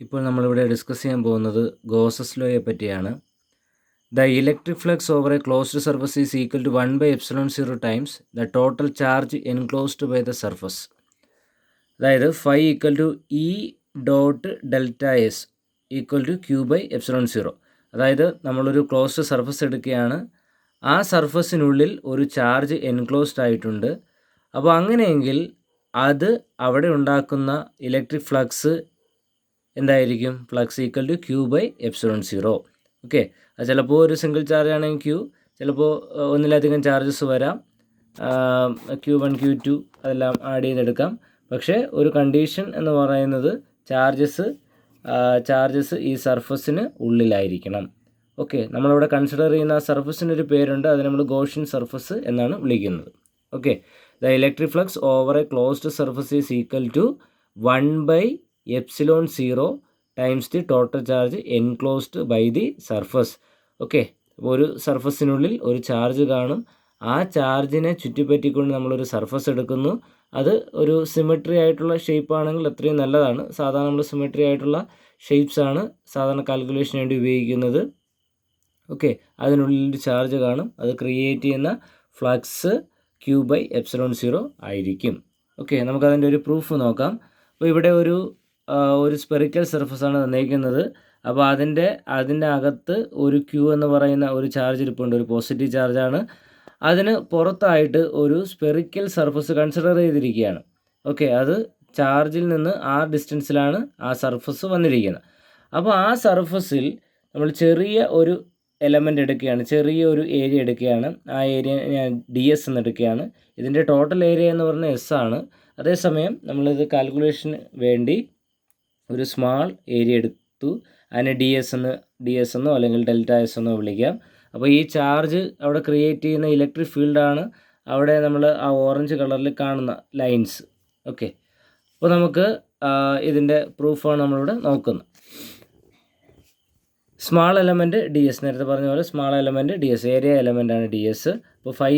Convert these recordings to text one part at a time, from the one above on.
ഇപ്പോൾ നമ്മളിവിടെ ഡിസ്കസ് ചെയ്യാൻ പോകുന്നത് ഗോസസ് ലോയെ പറ്റിയാണ്. The electric flux over a closed surface is equal to 1/ε0 times the total charge enclosed by the surface. അതായത് phi equal to E dot delta S equal to Q/ε0. അതായത് നമ്മളൊരു closed surface എടുക്കുകയാണ്, ആ സർഫസിനുള്ളിൽ ഒരു charge enclosed ആയിട്ടുണ്ട്. അപ്പോൾ അങ്ങനെയെങ്കിൽ അത് അവിടെ ഉണ്ടാക്കുന്ന ഇലക്ട്രിക് ഫ്ലക്സ് എന്തായിരിക്കും? Flux equal to Q/ε0. Okay, അത് ചിലപ്പോൾ ഒരു സിംഗിൾ ചാർജ് ആണെങ്കിൽ Q, ചിലപ്പോൾ ഒന്നിലധികം ചാർജസ് വരാം, Q1 Q2 അതെല്ലാം ആഡ് ചെയ്തെടുക്കാം. പക്ഷേ ഒരു കണ്ടീഷൻ എന്ന് പറയുന്നത് ചാർജസ് ഈ സർഫസിന് ഉള്ളിലായിരിക്കണം. ഓക്കെ, നമ്മളിവിടെ കൺസിഡർ ചെയ്യുന്ന ആ സർഫസിനൊരു പേരുണ്ട്, അത് നമ്മൾ ഗോഷ്യൻ സർഫസ് എന്നാണ് വിളിക്കുന്നത്. Okay, the electric flux over a closed surface is equal to 1/ε0 times the total charge enclosed by the surface. Okay, അപ്പോൾ ഒരു സർഫസിനുള്ളിൽ ഒരു ചാർജ് കാണും, ആ ചാർജിനെ ചുറ്റിപ്പറ്റിക്കൊണ്ട് നമ്മളൊരു സർഫസ് എടുക്കുന്നു. അത് ഒരു സിമെട്രി ആയിട്ടുള്ള ഷേപ്പ് ആണെങ്കിൽ അത്രയും നല്ലതാണ്. സാധാരണ നമ്മൾ സിമെട്രി ആയിട്ടുള്ള ഷേപ്സ് ആണ് സാധാരണ കാൽക്കുലേഷന് വേണ്ടി ഉപയോഗിക്കുന്നത്. ഓക്കെ, അതിനുള്ളിൽ ഒരു ചാർജ് കാണും, അത് ക്രിയേറ്റ് ചെയ്യുന്ന ഫ്ലക്സ് Q/ε0 ആയിരിക്കും. ഓക്കെ, നമുക്കതിൻ്റെ ഒരു പ്രൂഫ് നോക്കാം. അപ്പോൾ ഇവിടെ ഒരു സ്പെറിക്കൽ സർഫസാണ് തന്നിരിക്കുന്നത്. അപ്പോൾ അതിൻ്റെ അകത്ത് ഒരു Q എന്ന് പറയുന്ന ഒരു ചാർജ് ഇരിപ്പുണ്ട്, ഒരു പോസിറ്റീവ് ചാർജാണ്. അതിന് പുറത്തായിട്ട് ഒരു സ്പെറിക്കൽ സർഫസ് കൺസിഡർ ചെയ്തിരിക്കുകയാണ്. ഓക്കെ, അത് ചാർജിൽ നിന്ന് ആ ഡിസ്റ്റൻസിലാണ് ആ സർഫസ് വന്നിരിക്കുന്നത്. അപ്പോൾ ആ സർഫസിൽ നമ്മൾ ചെറിയ ഒരു എലമെൻ്റ് എടുക്കുകയാണ്, ചെറിയ ഒരു ഏരിയ എടുക്കുകയാണ്. ആ ഏരിയ ഞാൻ DS എന്ന് എടുക്കുകയാണ്. ഇതിൻ്റെ ടോട്ടൽ ഏരിയ എന്ന് പറഞ്ഞാൽ S ആണ്. അതേസമയം നമ്മളിത് കാൽക്കുലേഷന് വേണ്ടി ഒരു സ്മാൾ ഏരിയ എടുത്തു, അതിനെ DS എന്നോ അല്ലെങ്കിൽ ഡെൽറ്റ എസ് എന്നോ വിളിക്കാം. അപ്പോൾ ഈ ചാർജ് അവിടെ ക്രിയേറ്റ് ചെയ്യുന്ന ഇലക്ട്രിക് ഫീൽഡാണ് അവിടെ നമ്മൾ ആ ഓറഞ്ച് കളറിൽ കാണുന്ന ലൈൻസ്. ഓക്കെ, അപ്പോൾ നമുക്ക് ഇതിൻ്റെ പ്രൂഫാണ് നമ്മളിവിടെ നോക്കുന്നത്. സ്മാൾ എലമെൻറ്റ് DS, നേരത്തെ പറഞ്ഞ പോലെ സ്മാൾ എലമെൻറ്റ് DS, ഏരിയ എലമെൻ്റാണ് DS. അപ്പോൾ ഫൈ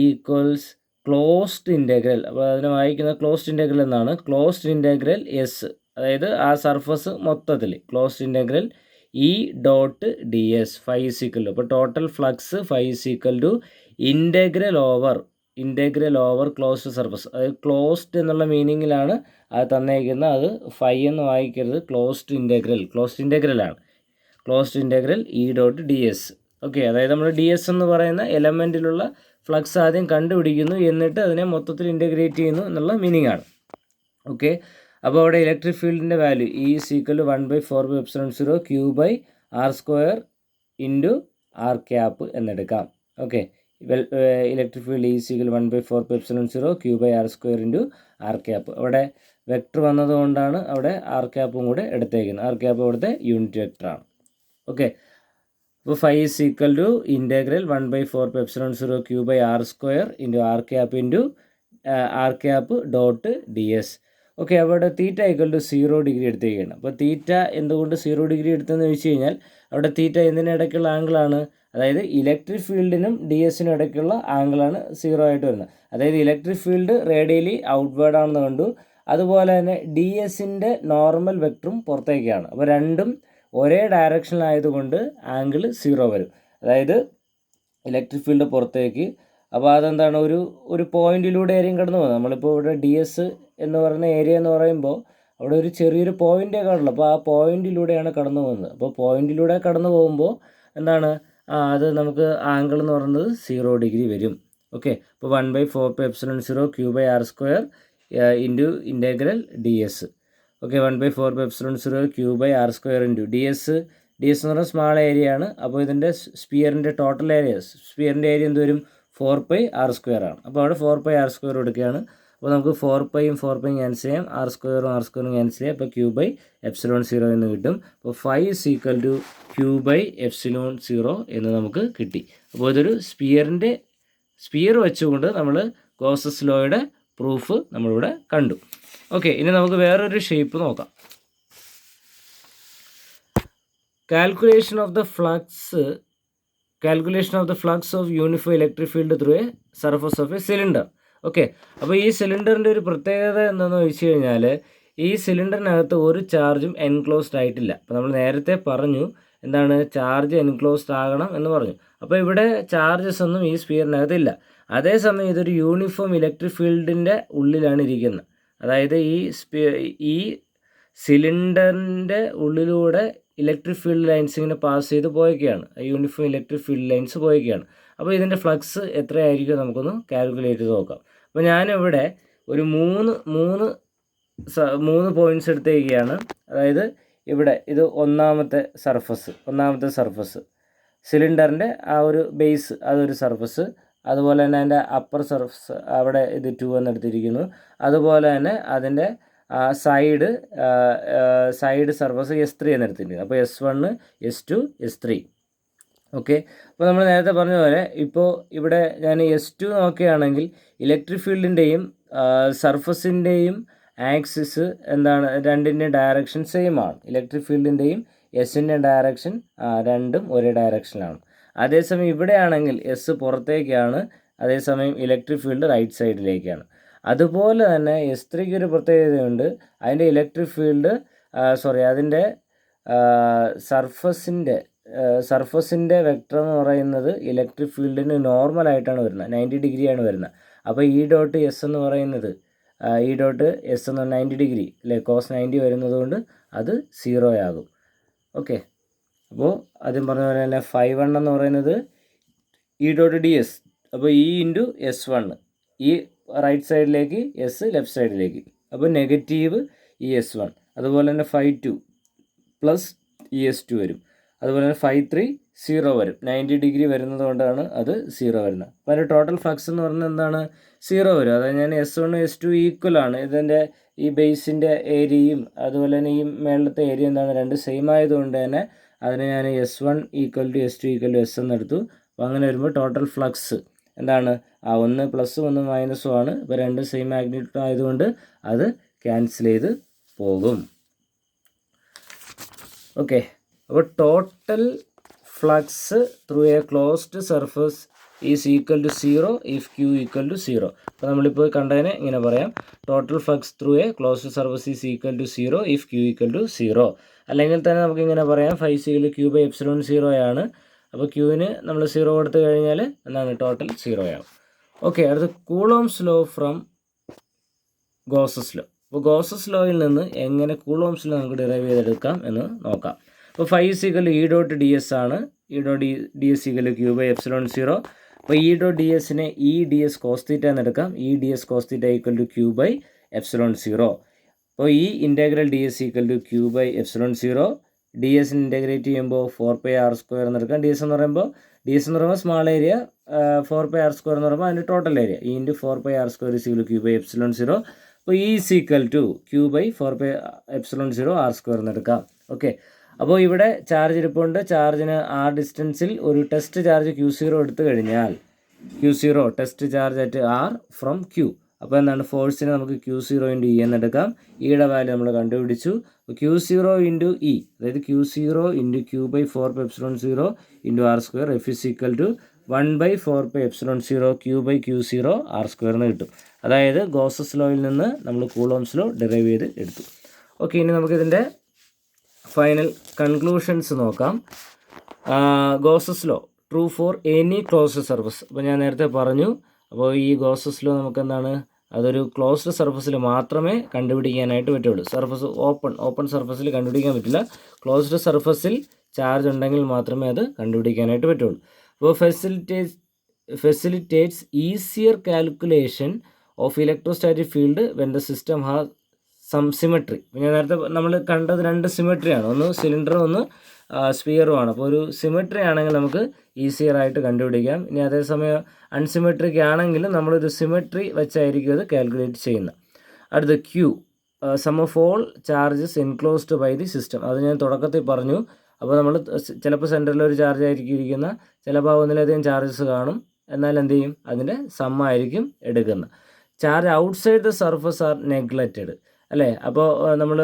ഈക്വൽസ് ക്ലോസ്ഡ് ഇൻ്റഗ്രൽ, അപ്പോൾ അതിനെ വായിക്കുന്ന ക്ലോസ്ഡ് ഇൻ്റഗ്രൽ എന്നാണ്. ക്ലോസ്ഡ് ഇൻ്റഗ്രൽ S, അതായത് ആ സർഫസ് മൊത്തത്തിൽ closed integral E dot DS phi equal to, അപ്പോൾ total flux phi equal to integral over closed surface. അതായത് ക്ലോസ്ഡ് എന്നുള്ള മീനിങ്ങിലാണ് അത് തന്നേക്കുന്നത്. അത് ഫൈ എന്ന് വായിക്കരുത്, ക്ലോസ്ഡ് ഇൻ്റഗ്രലാണ്. Closed integral E dot DS. Okay, അതായത് നമ്മൾ DS എന്ന് പറയുന്ന എലമെൻറ്റിലുള്ള ഫ്ലക്സ് ആദ്യം കണ്ടുപിടിക്കുന്നു, എന്നിട്ട് അതിനെ മൊത്തത്തിൽ ഇൻ്റഗ്രേറ്റ് ചെയ്യുന്നു എന്നുള്ള മീനിങ് ആണ്. ഓക്കെ, അപ്പോൾ അവിടെ ഇലക്ട്രിക് ഫീൽഡിൻ്റെ value E is equal to 1/4πε0 Q/r² into r cap എന്നെടുക്കാം. Okay, electric field is equal 1/4πε0 Q/r² into r cap. അവിടെ വെക്ടർ വന്നതുകൊണ്ടാണ് അവിടെ r ക്യാപ്പും കൂടെ എടുത്തേക്കുന്നത്. r ക്യാപ്പ് അവിടുത്തെ യൂണിറ്റ് വെക്ടറാണ്. ഓക്കെ, അപ്പോൾ phi is equal to integral 1/4πε0 Q/r² into r cap dot DS. Okay, അവിടെ തീറ്റ ഈക്വൽ ടു 0 ഡിഗ്രി എടുത്തേക്കാണ്. അപ്പോൾ തീറ്റ എന്തുകൊണ്ട് 0 ഡിഗ്രി എടുത്തെന്ന് ചോദിച്ചു കഴിഞ്ഞാൽ അവിടെ തീറ്റ എന്തിനിടയ്ക്കുള്ള ആംഗിളാണ്? അതായത് ഇലക്ട്രിക് ഫീൽഡിനും DS-നും ഇടയ്ക്കുള്ള ആംഗിളാണ് 0 ആയിട്ട് വരുന്നത്. അതായത് ഇലക്ട്രിക് ഫീൽഡ് റേഡിയലി ഔട്ട്വേർഡ് ആണെന്ന് കണ്ടു, അതുപോലെ തന്നെ DS-ൻ്റെ നോർമൽ വെക്ടറും പുറത്തേക്കാണ്. അപ്പോൾ രണ്ടും ഒരേ ഡയറക്ഷനിലായതുകൊണ്ട് ആംഗിൾ 0 വരും. അതായത് ഇലക്ട്രിക് ഫീൽഡ് പുറത്തേക്ക്, അപ്പോൾ അതെന്താണ്, ഒരു പോയിന്റിലൂടെ ആയിരിക്കും കടന്നു പോകുന്നത്. നമ്മളിപ്പോൾ ഇവിടെ DS എന്ന് പറയുന്ന ഏരിയ എന്ന് പറയുമ്പോൾ അവിടെ ഒരു ചെറിയൊരു പോയിൻ്റേ കാണുള്ളൂ. അപ്പോൾ ആ പോയിന്റിലൂടെയാണ് കടന്നു പോകുന്നത്. അപ്പോൾ പോയിന്റിലൂടെ കടന്നു പോകുമ്പോൾ എന്താണ്, അത് നമുക്ക് ആംഗിൾ എന്ന് പറയുന്നത് 0 ഡിഗ്രി വരും. ഓക്കെ, അപ്പോൾ 1/4πε0 Q/r² into integral DS. Okay, 1/4πε0 Q/r² into DS എന്ന് പറഞ്ഞാൽ സ്മാൾ ഏരിയ ആണ്. അപ്പോൾ ഇതിൻ്റെ സ്പിയറിൻ്റെ ടോട്ടൽ ഏരിയ, എന്ത് വരും? 4πr² ആണ്. അപ്പോൾ അവിടെ 4πr² എടുക്കുകയാണ്. അപ്പോൾ നമുക്ക് 4πയും 4πയും ക്യാൻസൽ ചെയ്യാം, r² ക്യാൻസൽ ചെയ്യാം. അപ്പോൾ Q/ε0 എന്ന് കിട്ടും. അപ്പോൾ phi is equal to Q/ε0 എന്ന് നമുക്ക് കിട്ടി. അപ്പോൾ ഇതൊരു സ്പിയർ വെച്ചുകൊണ്ട് നമ്മൾ ഗോസസ് ലോയുടെ പ്രൂഫ് നമ്മളിവിടെ കണ്ടു. ഓക്കെ, ഇനി നമുക്ക് വേറൊരു ഷേപ്പ് നോക്കാം. Calculation of the flux of uniform electric field through A surface of A cylinder. Okay, അപ്പോൾ ഈ സിലിണ്ടറിൻ്റെ ഒരു പ്രത്യേകത എന്താണെന്ന് ചോദിച്ചു കഴിഞ്ഞാൽ ഈ സിലിണ്ടറിനകത്ത് ഒരു ചാർജും എൻക്ലോസ്ഡ് ആയിട്ടില്ല. അപ്പോൾ നമ്മൾ നേരത്തെ പറഞ്ഞു എന്താണ് ചാർജ് എൻക്ലോസ്ഡ് ആകണം എന്ന് പറഞ്ഞു. അപ്പോൾ ഇവിടെ ചാർജസ് ഒന്നും ഈ സ്ഫിയറിനകത്ത് ഇല്ല. അതേസമയം ഇതൊരു യൂണിഫോം ഇലക്ട്രിക് ഫീൽഡിൻ്റെ ഉള്ളിലാണ് ഇരിക്കുന്നത്. അതായത് ഈ സിലിണ്ടറിൻ്റെ ഉള്ളിലൂടെ ഇലക്ട്രിക് ഫീൽഡ് ലൈൻസ് ഇങ്ങനെ പാസ് ചെയ്ത് പോയൊക്കെയാണ്, യൂണിഫോം ഇലക്ട്രിക് ഫീൽഡ് ലൈൻസ് പോയൊക്കെയാണ്. അപ്പോൾ ഇതിൻ്റെ ഫ്ലക്സ് എത്രയായിരിക്കും നമുക്കൊന്ന് കാൽക്കുലേറ്റ് ചെയ്ത് നോക്കാം. അപ്പോൾ ഞാനിവിടെ ഒരു മൂന്ന് പോയിൻറ്റ്സ് എടുത്തേക്കുകയാണ്. അതായത് ഇവിടെ ഇത് ഒന്നാമത്തെ സർഫസ് സിലിണ്ടറിൻ്റെ ആ ഒരു ബേസ്, അതൊരു സർഫസ്. അതുപോലെ തന്നെ അതിൻ്റെ അപ്പർ സർഫസ് അവിടെ ഇത് 2 എന്നെടുത്തിരിക്കുന്നു. അതുപോലെ തന്നെ അതിൻ്റെ സൈഡ് സർഫസ് S3 എന്നെടുത്തിരിക്കുന്നു. അപ്പോൾ S1, S2, S3. ഓക്കെ. അപ്പോൾ നമ്മൾ നേരത്തെ പറഞ്ഞ പോലെ ഇപ്പോൾ ഇവിടെ ഞാൻ S2 നോക്കുകയാണെങ്കിൽ ഇലക്ട്രിക് ഫീൽഡിൻ്റെയും സർഫസിൻ്റെയും ആക്സിസ് എന്താണ്, രണ്ടിൻ്റെയും ഡയറക്ഷൻ സെയിം ആണ്. ഇലക്ട്രിക് ഫീൽഡിൻ്റെയും എസിൻ്റെ ഡയറക്ഷൻ രണ്ടും ഒരേ ഡയറക്ഷനിലാണ്. അതേസമയം ഇവിടെയാണെങ്കിൽ എസ് പുറത്തേക്കാണ്, അതേസമയം ഇലക്ട്രിക് ഫീൽഡ് റൈറ്റ് സൈഡിലേക്കാണ്. അതുപോലെ തന്നെ S3ക്ക് ഒരു പ്രത്യേകതയുണ്ട്. അതിൻ്റെ ഇലക്ട്രിക് ഫീൽഡ് അതിൻ്റെ സർഫസിൻ്റെ വെക്ടർ എന്ന് പറയുന്നത് ഇലക്ട്രിക് ഫീൽഡിന് നോർമലായിട്ടാണ് വരുന്നത്, 90 ഡിഗ്രിയാണ് വരുന്നത്. അപ്പോൾ E ഡോട്ട് എസ് എന്ന് പറയുന്നത് എന്ന് 90 ഡിഗ്രി അല്ലേ, കോസ് 90 വരുന്നത് കൊണ്ട് അത് 0 ആകും. ഓക്കെ. അപ്പോൾ ആദ്യം പറഞ്ഞ പോലെ തന്നെ 5 എന്ന് പറയുന്നത് E ഡോട്ട് DS. അപ്പോൾ E ഇൻറ്റു S1, ഈ റൈറ്റ് സൈഡിലേക്ക്, എസ് ലെഫ്റ്റ് സൈഡിലേക്ക്, അപ്പോൾ നെഗറ്റീവ് ES1. അതുപോലെ തന്നെ 5 പ്ലസ് ES2 വരും. അതുപോലെ തന്നെ 5 0 വരും. 90 ഡിഗ്രി വരുന്നത് കൊണ്ടാണ് അത് 0 വരുന്നത്. അപ്പോൾ അതിൻ്റെ ടോട്ടൽ ഫ്ലക്സ് എന്ന് പറയുന്നത് എന്താണ്, 0 വരും. അതായത് ഞാൻ S1 S2 ഈക്വലാണ്. ഇതിൻ്റെ ഈ ബേസിൻ്റെ ഏരിയയും അതുപോലെ തന്നെ ഈ മേളത്തെ ഏരിയ എന്താണ്, രണ്ട് സെയിം ആയതുകൊണ്ട് തന്നെ അതിന് ഞാൻ S1 equal to S2 equal to S എന്നെടുത്തു. അപ്പോൾ അങ്ങനെ വരുമ്പോൾ ടോട്ടൽ ഫ്ലക്സ് എന്താണ്, ഒന്ന് പ്ലസും ഒന്ന് മൈനസും ആണ്. ഇപ്പോൾ രണ്ടും സെയിം മാഗ്നിറ്റ്യൂഡ് ആയതുകൊണ്ട് അത് ക്യാൻസൽ ചെയ്ത് പോകും. ഓക്കെ. അപ്പോൾ total flux through a closed surface is equal to 0 if Q equal to 0. അപ്പോൾ നമ്മളിപ്പോൾ കണ്ടതിനെ ഇങ്ങനെ പറയാം, total flux through a closed surface is equal to 0 if Q equal to 0. അല്ലെങ്കിൽ തന്നെ നമുക്ക് ഇങ്ങനെ പറയാം, Q/ε0 ആണ്. അപ്പോൾ Qന് നമ്മൾ 0 കൊടുത്തു കഴിഞ്ഞാൽ എന്താണ്, ടോട്ടൽ 0 ആവും. ഓക്കെ. അടുത്ത coulombs law from Gauss's law. അപ്പോൾ ഗോസസ് ലോയിൽ നിന്ന് എങ്ങനെ കൂളോംസ് ലോ നമുക്ക് ഡിറൈവ് ചെയ്തെടുക്കാം എന്ന് നോക്കാം. അപ്പോൾ 5 E ഡോട്ട് DS ആണ്. E dot DS Q/ε0. അപ്പോൾ E ഡോട്ട് DSനെ EdS കോസ് തീറ്റ എന്നെടുക്കാം. EdS cos theta equal to Q/ε0. അപ്പോൾ ഈ integral DS equal to Q/ε0. DS integrate ചെയ്യുമ്പോൾ 4πr² എന്നെടുക്കാം. DS എന്ന് പറയുമ്പോൾ സ്മാൾ ഏരിയ, 4πr² എന്ന് പറയുമ്പോൾ അതിൻ്റെ total area, E into 4πr² is equal Q/ε0. അപ്പോൾ E is equal to Q/4πε0r² എന്നെടുക്കാം. ഓക്കെ. അപ്പോൾ ഇവിടെ ചാർജ് ഇരിപ്പുണ്ട്. ചാർജിന് ആ ഡിസ്റ്റൻസിൽ ഒരു ടെസ്റ്റ് ചാർജ് Q0 എടുത്തു കഴിഞ്ഞാൽ Q0 test charge at R from Q. അപ്പോൾ എന്താണ്, ഫോഴ്സിനെ നമുക്ക് Q0 ഇൻറ്റു E എന്നെടുക്കാം. ഇയുടെ വാല്യൂ നമ്മൾ കണ്ടുപിടിച്ചു. Q0 ഇൻറ്റു E, അതായത് Q0 into Q/4πε0 into R², F is equal to 1/4πε0 Q/Q0 R² എന്ന് കിട്ടും. അതായത് ഗോസസ് ലോയിൽ നിന്ന് നമ്മൾ കൂളോംസ് ലോ ഡിറൈവ് ചെയ്ത് എടുത്തു. ഓക്കെ. ഇനി നമുക്കിതിൻ്റെ ഫൈനൽ കൺക്ലൂഷൻസ് നോക്കാം. Gauss's law true for any closed surface. അപ്പോൾ ഞാൻ നേരത്തെ പറഞ്ഞു, അപ്പോൾ ഈ ഗോസസ് ലോ നമുക്ക് എന്താണ്, അതൊരു ക്ലോസ്ഡ് സർഫസിൽ മാത്രമേ കണ്ടുപിടിക്കാനായിട്ട് പറ്റുള്ളൂ. സർഫസ് ഓപ്പൺ സർഫസിൽ കണ്ടുപിടിക്കാൻ പറ്റില്ല. ക്ലോസ്ഡ് സർഫസിൽ ചാർജ് ഉണ്ടെങ്കിൽ മാത്രമേ അത് കണ്ടുപിടിക്കാനായിട്ട് പറ്റുള്ളൂ. അപ്പോൾ facilitates easier calculation of electrostatic field when the system has some symmetry. ഞാൻ നേരത്തെ നമ്മൾ കണ്ടത് രണ്ട് സിമെട്രിയാണ്, ഒന്ന് സിലിണ്ടറും ഒന്ന് സ്ഫിയറുമാണ്. അപ്പോൾ ഒരു സിമെട്രി ആണെങ്കിൽ നമുക്ക് ഈസിയർ ആയിട്ട് കണ്ടുപിടിക്കാം. ഇനി അതേസമയം അൺസിമെട്രിക് ആണെങ്കിൽ നമ്മളൊരു സിമെട്രി വെച്ചായിരിക്കും അത് കാൽക്കുലേറ്റ് ചെയ്യുന്നത്. അടുത്ത Q, sum of all charges enclosed by the system. അത് ഞാൻ തുടക്കത്തിൽ പറഞ്ഞു. അപ്പോൾ നമ്മൾ ചിലപ്പോൾ സെൻറ്ററിൽ ഒരു ചാർജ് ആയിരിക്കും ഇരിക്കുന്ന, ചിലപ്പോൾ ഒന്നിലധികം ചാർജസ് കാണും. എന്നാൽ എന്ത് ചെയ്യും, അതിൻ്റെ സമ്മായിരിക്കും എടുക്കുന്നത്. Charge outside the surface R neglected അല്ലേ. അപ്പോൾ നമ്മൾ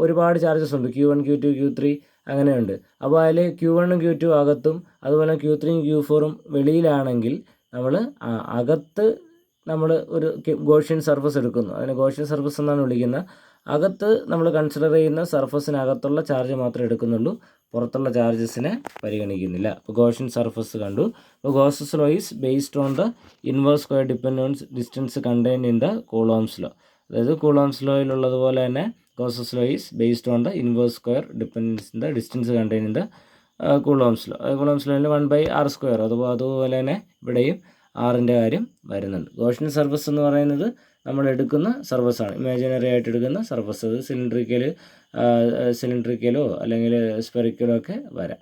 ഒരുപാട് ചാർജസ് ഉണ്ട്, Q1 Q2 Q3 അങ്ങനെയുണ്ട്. അപ്പോൾ അതിൽ Q1 Q2 അകത്തും അതുപോലെ Q3 Q4 വെളിയിലാണെങ്കിൽ നമ്മൾ അകത്ത് നമ്മൾ ഒരു ഗോഷ്യൻ സർഫസ് എടുക്കുന്നു, അതിനെ ഗോഷ്യൻ സർഫസ് എന്നാണ് വിളിക്കുന്നത്. അകത്ത് നമ്മൾ കൺസിഡർ ചെയ്യുന്ന സർഫസിനകത്തുള്ള ചാർജ് മാത്രമേ എടുക്കുന്നുള്ളൂ, പുറത്തുള്ള ചാർജസിനെ പരിഗണിക്കുന്നില്ല. അപ്പോൾ ഗോഷ്യൻ സർഫസ് കണ്ടു. അപ്പോൾ Gauss's law is based on the inverse square dependence distance contained in the Coulomb's law. അതായത് കൂളോംസ് ലോയിലുള്ളതുപോലെ തന്നെ Gauss's law is based on the inverse square dependence in the distance contained in the Coulomb's law. Coulomb's ലോയിൽ 1/r², അതുപോലെ തന്നെ ഇവിടെയും ആറിൻ്റെ കാര്യം വരുന്നുണ്ട്. ഗോഷ്യൻ സർഫസ് എന്ന് പറയുന്നത് നമ്മൾ എടുക്കുന്ന സർഫസാണ്, ഇമാജിനറി ആയിട്ട് എടുക്കുന്ന സർഫസ്. അത് സിലിണ്ടറിക്കലോ അല്ലെങ്കിൽ സ്പെറിക്കലോ ഒക്കെ വരാം.